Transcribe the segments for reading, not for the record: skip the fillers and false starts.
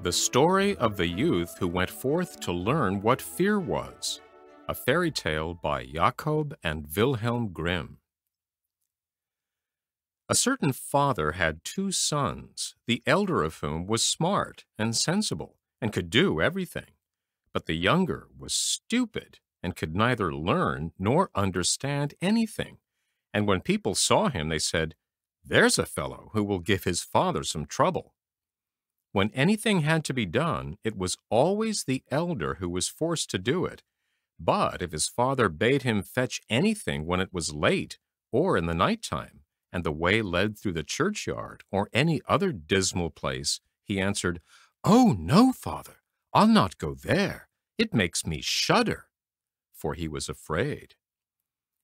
The story of the youth who went forth to learn what fear was. A fairy tale by Jakob and Wilhelm Grimm. A certain father had two sons, the elder of whom was smart and sensible and could do everything, but the younger was stupid and could neither learn nor understand anything. And when people saw him, they said, "There's a fellow who will give his father some trouble." When anything had to be done, it was always the elder who was forced to do it. But if his father bade him fetch anything when it was late or in the night time, and the way led through the churchyard or any other dismal place, he answered, "Oh, no, father, I'll not go there. It makes me shudder," for he was afraid.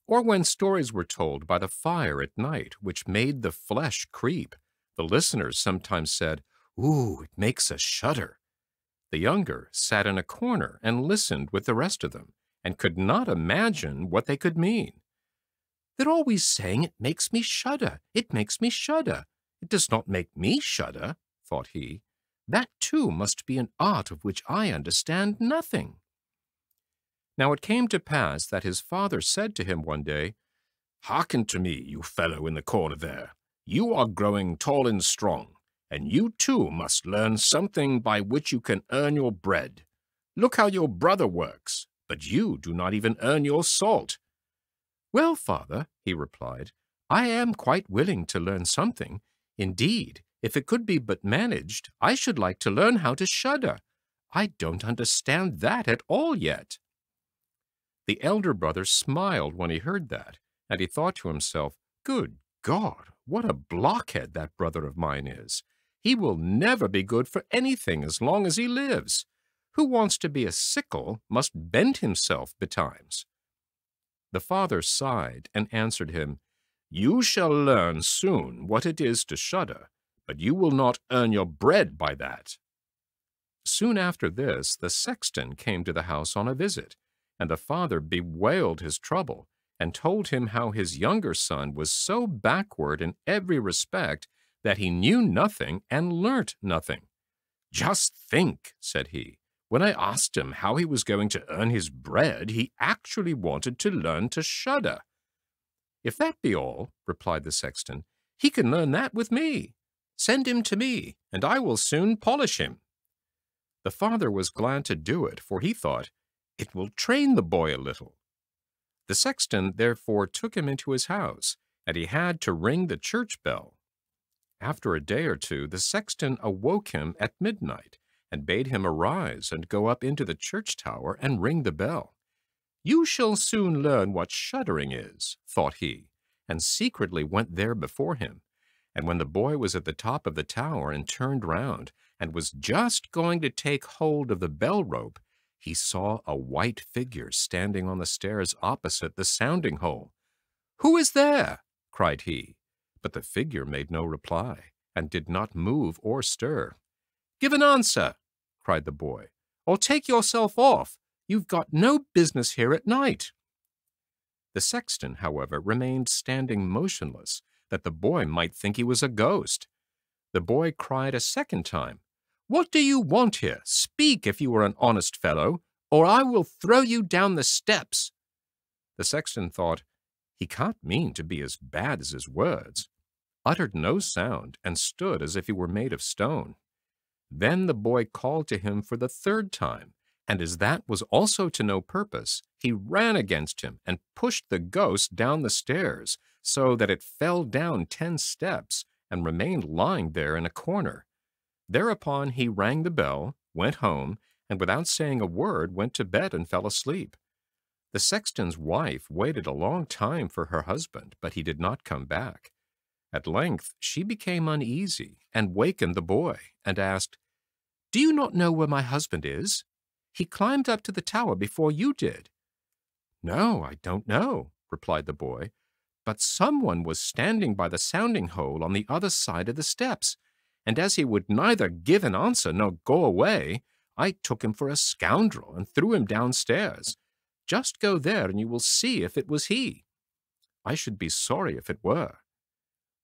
Or when stories were told by the fire at night, which made the flesh creep, the listeners sometimes said, "Ooh, it makes us shudder." The younger sat in a corner and listened with the rest of them, and could not imagine what they could mean. "They're always saying it makes me shudder, it makes me shudder. It does not make me shudder," thought he. "That too must be an art of which I understand nothing." Now it came to pass that his father said to him one day, "Hearken to me, you fellow in the corner there. You are growing tall and strong, and you too must learn something by which you can earn your bread. Look how your brother works, but you do not even earn your salt." "Well, father," he replied, "I am quite willing to learn something. Indeed, if it could be but managed, I should like to learn how to shudder. I don't understand that at all yet." The elder brother smiled when he heard that, and he thought to himself, "Good God, what a blockhead that brother of mine is! He will never be good for anything as long as he lives. Who wants to be a sickle must bend himself betimes." The father sighed and answered him, "You shall learn soon what it is to shudder, but you will not earn your bread by that." Soon after this, the sexton came to the house on a visit, and the father bewailed his trouble and told him how his younger son was so backward in every respect that he knew nothing and learnt nothing. "Just think," said he, "when I asked him how he was going to earn his bread, he actually wanted to learn to shudder." "If that be all," replied the sexton, "he can learn that with me. Send him to me, and I will soon polish him." The father was glad to do it, for he thought, "It will train the boy a little." The sexton therefore took him into his house, and he had to ring the church bell. After a day or two, the sexton awoke him at midnight, and bade him arise and go up into the church tower and ring the bell. "You shall soon learn what shuddering is," thought he, and secretly went there before him. And when the boy was at the top of the tower and turned round, and was just going to take hold of the bell rope, he saw a white figure standing on the stairs opposite the sounding hole. "Who is there?" cried he. But the figure made no reply, and did not move or stir. "Give an answer," cried the boy, "or take yourself off. You've got no business here at night." The sexton, however, remained standing motionless, that the boy might think he was a ghost. The boy cried a second time, "What do you want here? Speak if you are an honest fellow, or I will throw you down the steps." The sexton thought, "He can't mean to be as bad as his words," uttered no sound, and stood as if he were made of stone. Then the boy called to him for the third time, and as that was also to no purpose, he ran against him and pushed the ghost down the stairs, so that it fell down 10 steps and remained lying there in a corner. Thereupon he rang the bell, went home, and without saying a word went to bed and fell asleep. The sexton's wife waited a long time for her husband, but he did not come back. At length she became uneasy and wakened the boy and asked, "Do you not know where my husband is? He climbed up to the tower before you did." "No, I don't know," replied the boy, "but someone was standing by the sounding hole on the other side of the steps, and as he would neither give an answer nor go away, I took him for a scoundrel and threw him downstairs. Just go there and you will see if it was he. I should be sorry if it were."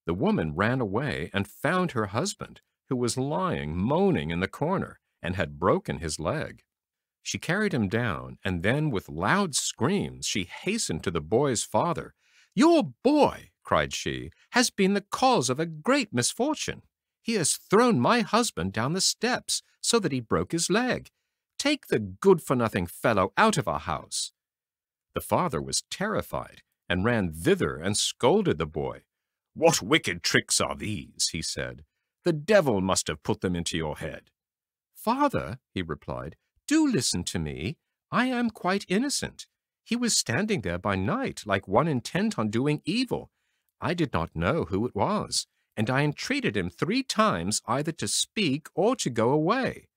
The woman ran away and found her husband, who was lying moaning in the corner and had broken his leg. She carried him down, and then with loud screams she hastened to the boy's father. "Your boy," cried she, "has been the cause of a great misfortune. He has thrown my husband down the steps so that he broke his leg. Take the good-for-nothing fellow out of our house." The father was terrified and ran thither and scolded the boy. "What wicked tricks are these?" he said. "The devil must have put them into your head." "Father," he replied, "do listen to me. I am quite innocent. He was standing there by night like one intent on doing evil. I did not know who it was, and I entreated him 3 times either to speak or to go away."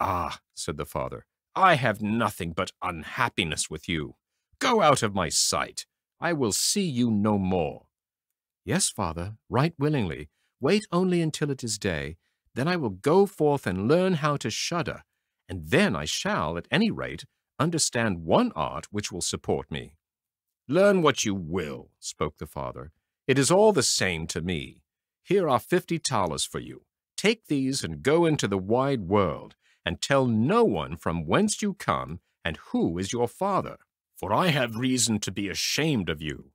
"Ah," said the father, "I have nothing but unhappiness with you. Go out of my sight. I will see you no more." "Yes, father, right willingly. Wait only until it is day. Then I will go forth and learn how to shudder, and then I shall, at any rate, understand one art which will support me." "Learn what you will," spoke the father. "It is all the same to me. Here are 50 thalers for you. Take these and go into the wide world, and tell no one from whence you come and who is your father, for I have reason to be ashamed of you."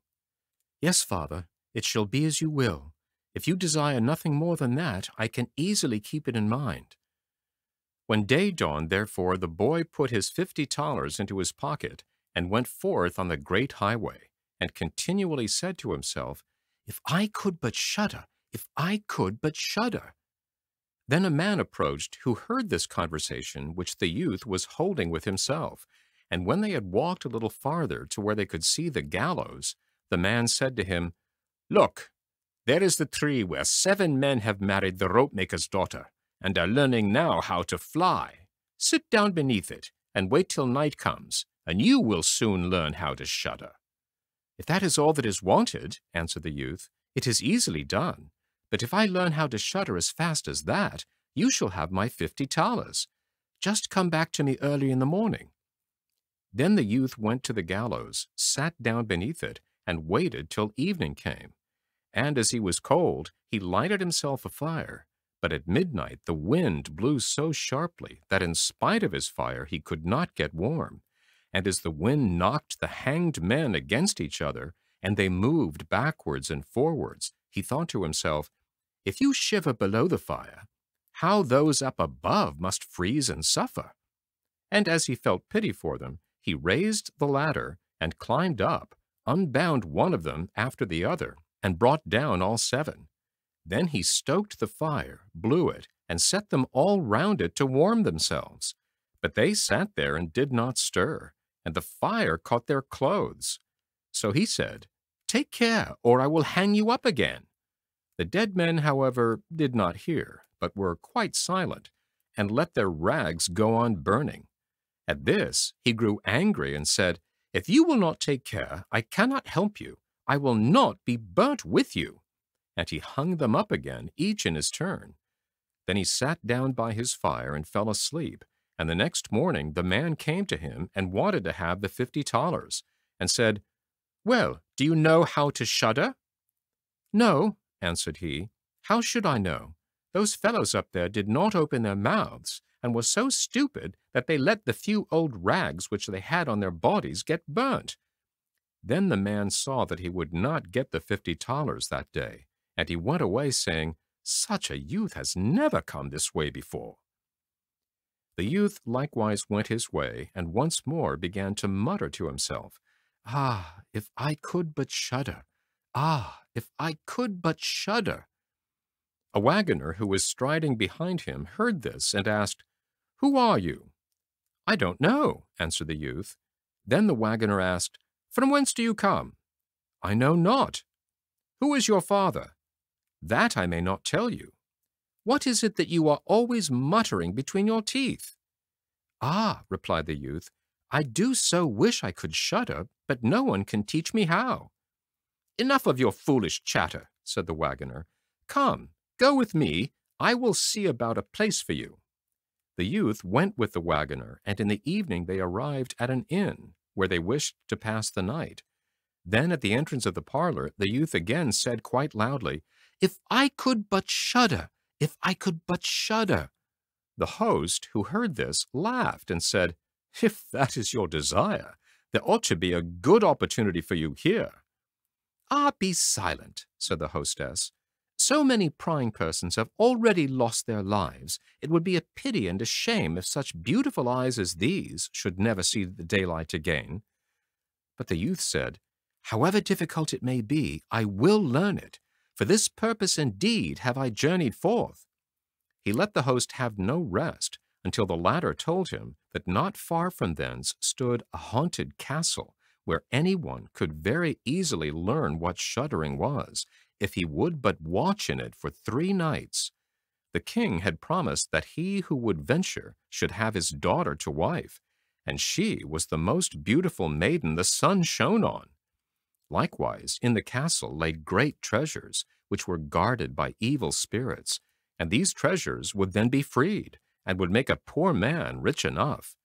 "Yes, father, it shall be as you will. If you desire nothing more than that, I can easily keep it in mind." When day dawned, therefore, the boy put his 50 thalers into his pocket and went forth on the great highway, and continually said to himself, "If I could but shudder, if I could but shudder." Then a man approached who heard this conversation which the youth was holding with himself, and when they had walked a little farther to where they could see the gallows, the man said to him, "Look, there is the tree where 7 men have married the rope-maker's daughter, and are learning now how to fly. Sit down beneath it, and wait till night comes, and you will soon learn how to shudder." "If that is all that is wanted," answered the youth, "it is easily done. But if I learn how to shudder as fast as that, you shall have my 50 thalers. Just come back to me early in the morning." Then the youth went to the gallows, sat down beneath it, and waited till evening came. And as he was cold, he lighted himself a fire. But at midnight the wind blew so sharply that in spite of his fire he could not get warm. And as the wind knocked the hanged men against each other, and they moved backwards and forwards, he thought to himself, "If you shiver below the fire, how those up above must freeze and suffer." And as he felt pity for them, he raised the ladder and climbed up, unbound one of them after the other, and brought down all 7. Then he stoked the fire, blew it, and set them all round it to warm themselves. But they sat there and did not stir, and the fire caught their clothes. So he said, "Take care, or I will hang you up again." The dead men, however, did not hear, but were quite silent, and let their rags go on burning. At this he grew angry and said, "If you will not take care, I cannot help you. I will not be burnt with you." And he hung them up again, each in his turn. Then he sat down by his fire and fell asleep, and the next morning the man came to him and wanted to have the 50 thalers, and said, "Well, do you know how to shudder?" "No," answered he. "How should I know? Those fellows up there did not open their mouths, and were so stupid that they let the few old rags which they had on their bodies get burnt." Then the man saw that he would not get the 50 thalers that day, and he went away saying, "Such a youth has never come this way before." The youth likewise went his way, and once more began to mutter to himself, "Ah, if I could but shudder! Ah, if I could but shudder!" A wagoner who was striding behind him heard this and asked, "Who are you?" "I don't know," answered the youth. Then the wagoner asked, "From whence do you come?" "I know not." "Who is your father?" "That I may not tell you." "What is it that you are always muttering between your teeth?" "Ah," replied the youth, "I do so wish I could shudder, but no one can teach me how." "Enough of your foolish chatter," said the wagoner. "Come, go with me. I will see about a place for you." The youth went with the wagoner, and in the evening they arrived at an inn, where they wished to pass the night. Then at the entrance of the parlor, the youth again said quite loudly, If I could but shudder! If I could but shudder!" The host, who heard this, laughed and said, "If that is your desire, there ought to be a good opportunity for you here." "Ah, be silent," said the hostess. "So many prying persons have already lost their lives, it would be a pity and a shame if such beautiful eyes as these should never see the daylight again." But the youth said, "However difficult it may be, I will learn it. For this purpose indeed have I journeyed forth." He let the host have no rest until the latter told him that not far from thence stood a haunted castle, where anyone could very easily learn what shuddering was, if he would but watch in it for 3 nights. The king had promised that he who would venture should have his daughter to wife, and she was the most beautiful maiden the sun shone on. Likewise, in the castle lay great treasures, which were guarded by evil spirits, and these treasures would then be freed, and would make a poor man rich enough.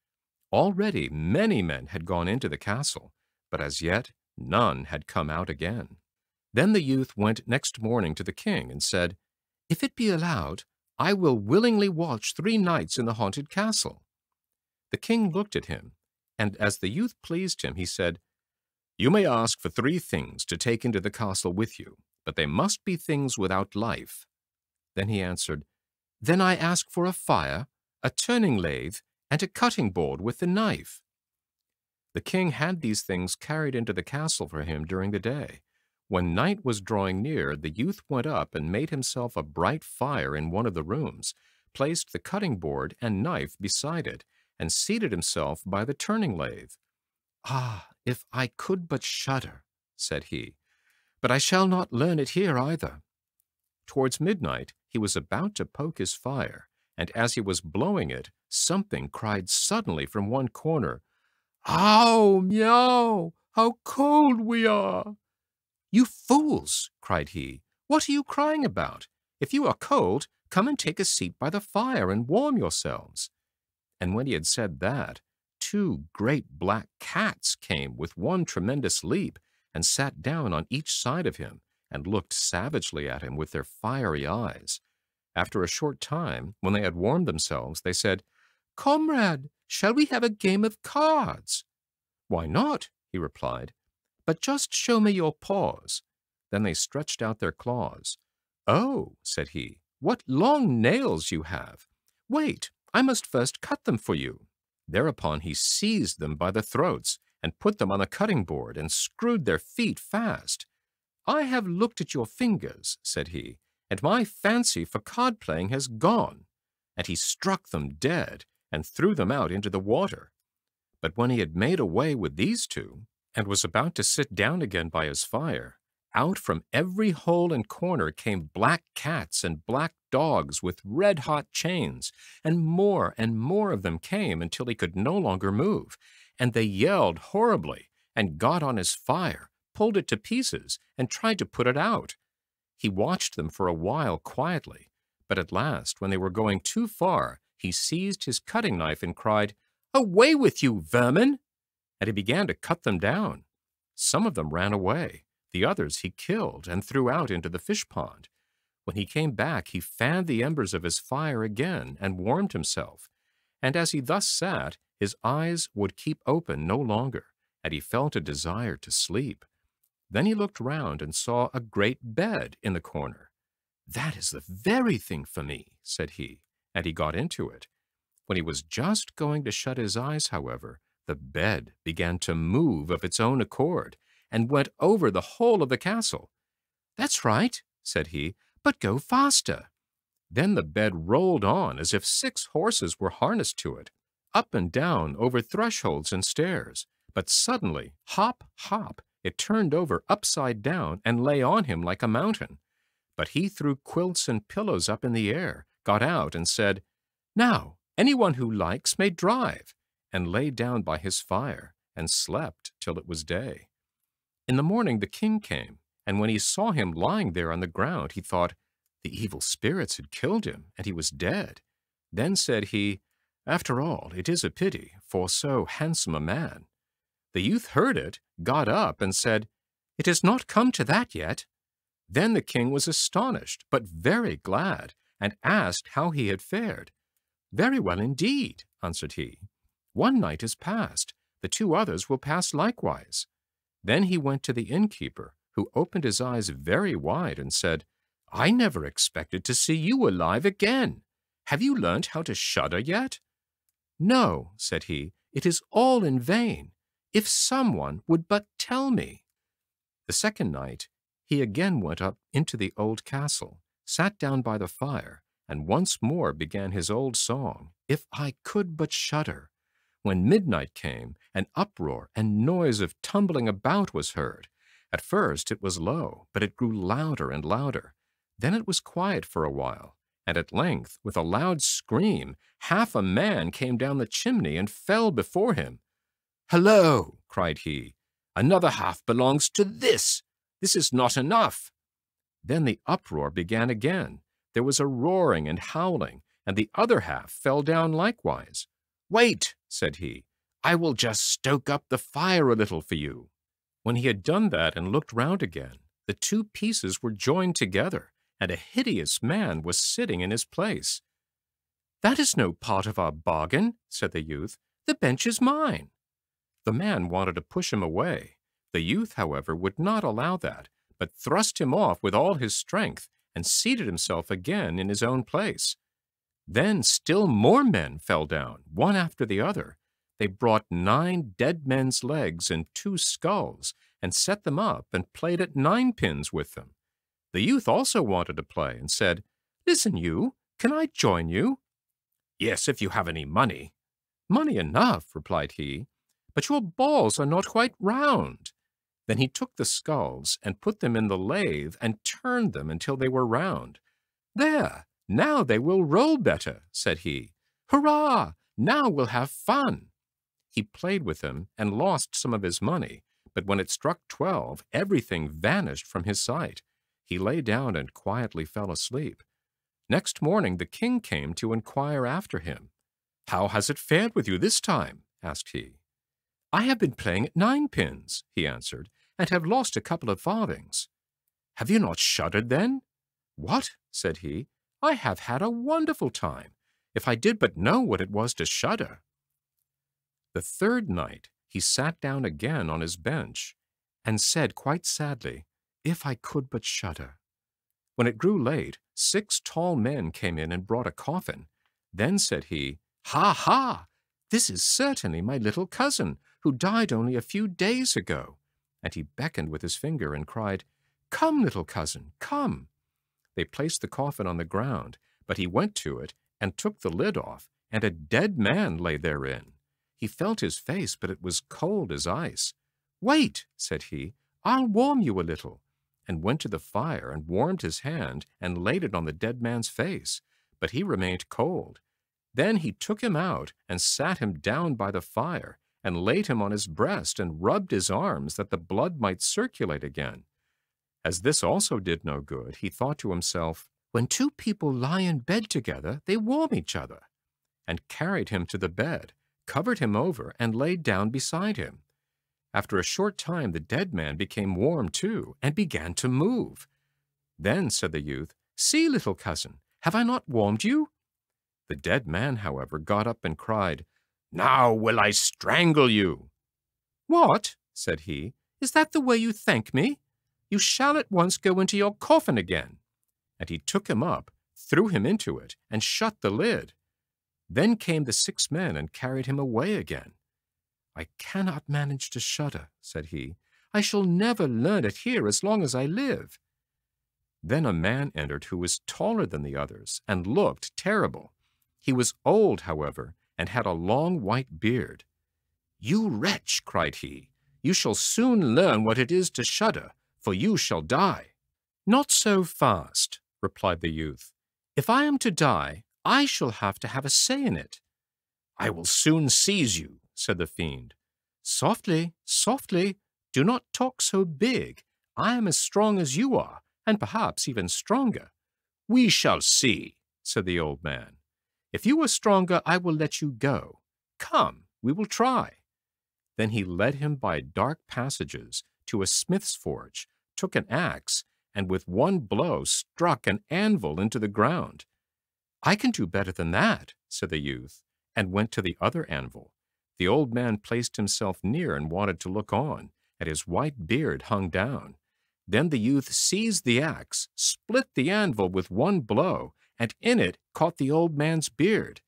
Already many men had gone into the castle, but as yet none had come out again. Then the youth went next morning to the king and said, "If it be allowed, I will willingly watch 3 nights in the haunted castle." The king looked at him, and as the youth pleased him, he said, "You may ask for 3 things to take into the castle with you, but they must be things without life." Then he answered, "Then I ask for a fire, a turning lathe, and a cutting board with the knife." The king had these things carried into the castle for him during the day. When night was drawing near, the youth went up and made himself a bright fire in one of the rooms, placed the cutting board and knife beside it, and seated himself by the turning lathe. "Ah, if I could but shudder," said he, "but I shall not learn it here either." Towards midnight he was about to poke his fire, and as he was blowing it, something cried suddenly from one corner, "Ow, meow, how cold we are!" "You fools!" cried he. "What are you crying about? If you are cold, come and take a seat by the fire and warm yourselves." And when he had said that, 2 great black cats came with one tremendous leap, and sat down on each side of him, and looked savagely at him with their fiery eyes. After a short time, when they had warmed themselves, they said, "Comrade, shall we have a game of cards?" "Why not?" he replied. "But just show me your paws." Then they stretched out their claws. "Oh," said he, "what long nails you have! Wait, I must first cut them for you." Thereupon he seized them by the throats, and put them on the cutting board, and screwed their feet fast. "I have looked at your fingers," said he, "and my fancy for card-playing has gone." And he struck them dead, and threw them out into the water. But when he had made away with these 2, and was about to sit down again by his fire, out from every hole and corner came black cats and black dogs with red-hot chains, and more of them came until he could no longer move, and they yelled horribly, and got on his fire, pulled it to pieces, and tried to put it out. He watched them for a while quietly, but at last, when they were going too far, he seized his cutting knife and cried, "Away with you, vermin!" And he began to cut them down. Some of them ran away. The others he killed and threw out into the fish pond. When he came back, he fanned the embers of his fire again and warmed himself. And as he thus sat, his eyes would keep open no longer, and he felt a desire to sleep. Then he looked round and saw a great bed in the corner. "That is the very thing for me," said he, and he got into it. When he was just going to shut his eyes, however, the bed began to move of its own accord, and went over the whole of the castle. "That's right," said he, "but go faster." Then the bed rolled on as if 6 horses were harnessed to it, up and down over thresholds and stairs. But suddenly, hop, hop, it turned over upside down and lay on him like a mountain. But he threw quilts and pillows up in the air, got out, and said, "Now, anyone who likes may drive," and lay down by his fire, and slept till it was day. In the morning the king came, and when he saw him lying there on the ground, he thought, the evil spirits had killed him, and he was dead. Then said he, "After all, it is a pity, for so handsome a man." The youth heard it, got up, and said, "It has not come to that yet." Then the king was astonished, but very glad, and asked how he had fared. "Very well indeed," answered he. "One night is past, the 2 others will pass likewise." Then he went to the innkeeper, who opened his eyes very wide and said, "I never expected to see you alive again. Have you learnt how to shudder yet?" "No," said he, "it is all in vain. If someone would but tell me." The second night he again went up into the old castle, sat down by the fire, and once more began his old song, "If I could but shudder." When midnight came, an uproar and noise of tumbling about was heard. At first it was low, but it grew louder and louder. Then it was quiet for a while, and at length, with a loud scream, half a man came down the chimney and fell before him. "Hello!" cried he. "Another half belongs to this. This is not enough." Then the uproar began again. There was a roaring and howling, and the other half fell down likewise. "Wait," said he, "I will just stoke up the fire a little for you." When he had done that and looked round again, the 2 pieces were joined together, and a hideous man was sitting in his place. "That is no part of our bargain," said the youth. "The bench is mine." The man wanted to push him away. The youth, however, would not allow that, but thrust him off with all his strength, and seated himself again in his own place. Then still more men fell down, one after the other. They brought 9 dead men's legs and 2 skulls, and set them up and played at 9-pins with them. The youth also wanted to play, and said, "Listen, you, can I join you?" "Yes, if you have any money." "Money enough," replied he, "but your balls are not quite round." Then he took the skulls and put them in the lathe and turned them until they were round. "There, now they will roll better," said he. "Hurrah! Now we'll have fun." He played with them and lost some of his money, but when it struck 12, everything vanished from his sight. He lay down and quietly fell asleep. Next morning the king came to inquire after him. "How has it fared with you this time?" asked he. "I have been playing at 9-pins," he answered, "and have lost a couple of farthings." "Have you not shuddered then?" "What?" said he. "I have had a wonderful time. If I did but know what it was to shudder." The third night he sat down again on his bench, and said quite sadly, "If I could but shudder." When it grew late, 6 tall men came in and brought a coffin. Then said he, "Ha, ha! This is certainly my little cousin, who died only a few days ago." And he beckoned with his finger and cried, "Come, little cousin, come." They placed the coffin on the ground, but he went to it and took the lid off, and a dead man lay therein. He felt his face, but it was cold as ice. "Wait," said he, "I'll warm you a little," and went to the fire and warmed his hand and laid it on the dead man's face, but he remained cold. Then he took him out and sat him down by the fire, and laid him on his breast and rubbed his arms that the blood might circulate again. As this also did no good, he thought to himself, "When 2 people lie in bed together, they warm each other," and carried him to the bed, covered him over, and laid down beside him. After a short time the dead man became warm too, and began to move. Then said the youth, "See, little cousin, have I not warmed you?" The dead man, however, got up and cried, "Now will I strangle you." "What?" said he, "is that the way you thank me? You shall at once go into your coffin again." And he took him up, threw him into it, and shut the lid. Then came the 6 men and carried him away again. "I cannot manage to shudder," said he. "I shall never learn it here as long as I live." Then a man entered who was taller than the others, and looked terrible. He was old, however, and had a long white beard. "You wretch," cried he, "you shall soon learn what it is to shudder, for you shall die." "Not so fast," replied the youth. "If I am to die, I shall have to have a say in it." "I will soon seize you," said the fiend. "Softly, softly, do not talk so big. I am as strong as you are, and perhaps even stronger." "We shall see," said the old man. "If you are stronger, I will let you go. Come, we will try." Then he led him by dark passages to a smith's forge, took an axe, and with one blow struck an anvil into the ground. "I can do better than that," said the youth, and went to the other anvil. The old man placed himself near and wanted to look on, and his white beard hung down. Then the youth seized the axe, split the anvil with one blow, and in it caught the old man's beard.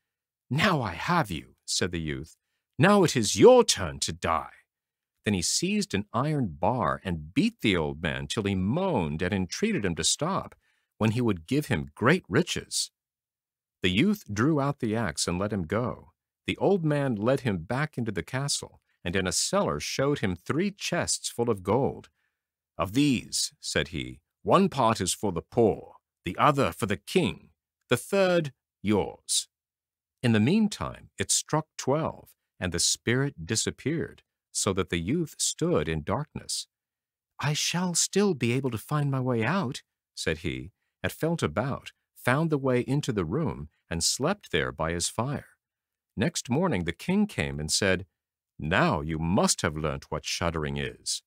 "Now I have you," said the youth. "Now it is your turn to die." Then he seized an iron bar and beat the old man till he moaned and entreated him to stop, when he would give him great riches. The youth drew out the axe and let him go. The old man led him back into the castle, and in a cellar showed him 3 chests full of gold. "Of these," said he, "one part is for the poor, the other for the king, the third yours." In the meantime it struck 12, and the spirit disappeared, so that the youth stood in darkness. "I shall still be able to find my way out," said he, and felt about, found the way into the room, and slept there by his fire. Next morning the king came and said, "Now you must have learnt what shuddering is."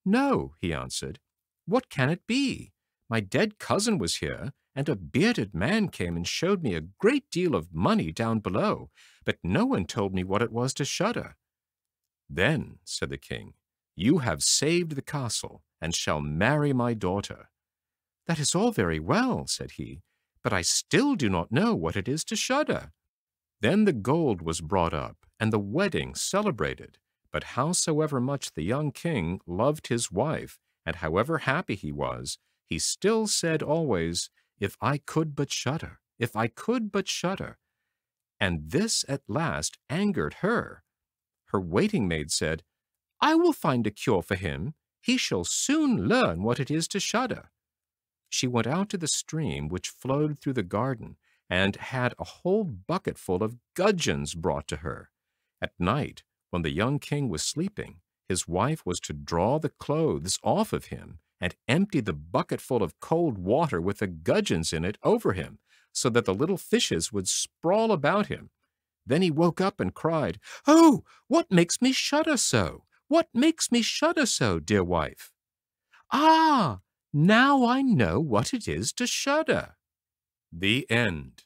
"No," he answered. "What can it be? My dead cousin was here, and a bearded man came and showed me a great deal of money down below, but no one told me what it was to shudder." "Then," said the king, "you have saved the castle, and shall marry my daughter." "That is all very well," said he, "but I still do not know what it is to shudder." Then the gold was brought up, and the wedding celebrated. But howsoever much the young king loved his wife, and however happy he was, he still said always, "If I could but shudder, if I could but shudder." And this at last angered her. Her waiting maid said, "I will find a cure for him. He shall soon learn what it is to shudder." She went out to the stream which flowed through the garden, and had a whole bucketful of gudgeons brought to her. At night, when the young king was sleeping, his wife was to draw the clothes off of him and empty the bucketful of cold water with the gudgeons in it over him, so that the little fishes would sprawl about him. Then he woke up and cried, "Oh, what makes me shudder so? What makes me shudder so, dear wife?" "Ah, now I know what it is to shudder." The end.